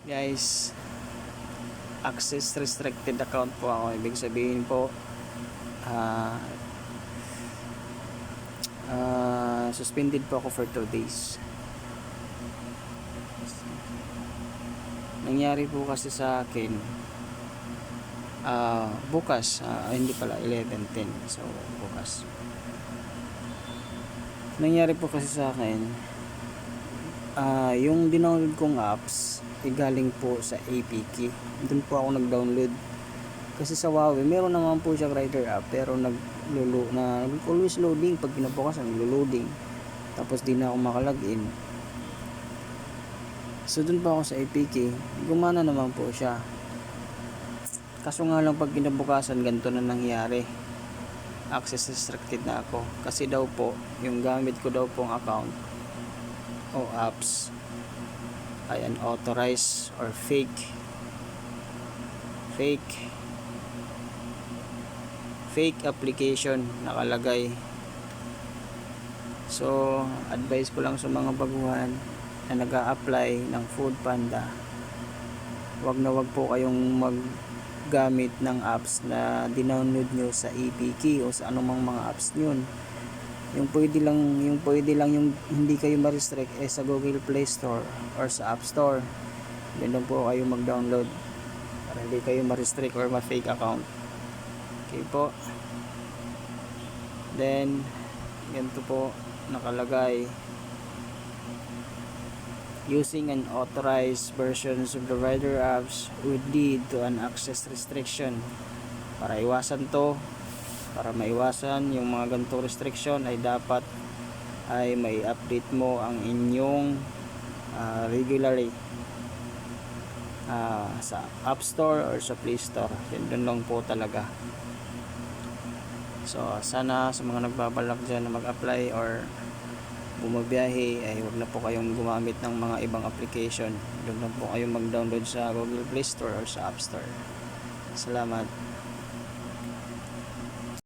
Guys, access restricted account po ako. Ibig sabihin po, suspended po ako for 2 days. Nangyari po kasi sa akin bukas, hindi pala 11:10, so bukas. Nangyari po kasi sa akin, yung dinownload kong apps galing po sa APK. Doon po ako nag-download. Kasi sa Huawei meron naman po siya Rider app, pero always loading. Pag pinabukas, naglo-loading, tapos di na ako makalagin. So doon po ako sa APK, gumana naman po siya. Kaso nga lang, pag pinabukasan, ganito na nangyari, access restricted na ako. Kasi daw po, yung gamit ko daw pong account o apps ay unauthorized or fake application nakalagay. So advice ko lang sa mga baguhan na nag-a-apply ng Foodpanda, wag po kayong maggamit ng apps na dinownload nyo sa APK o sa anumang mga apps nyo. Yung pwede lang yung hindi kayo ma-restrict sa Google Play Store or sa App Store. Doon po kayo mag-download para hindi kayo ma-restrict or ma-fake account. Okay po. Then ganito po nakalagay: using unauthorized versions of the Rider apps would lead to an access restriction. Para maiwasan yung mga ganitong restriction, ay dapat ay may update mo ang inyong regularly sa App Store or sa Play Store. Doon lang po talaga. So sana sa mga nagbabalak dyan na mag-apply or bumabiyahe, ay huwag na po kayong gumamit ng mga ibang application. Doon lang po kayong mag-download sa Google Play Store or sa App Store. Salamat.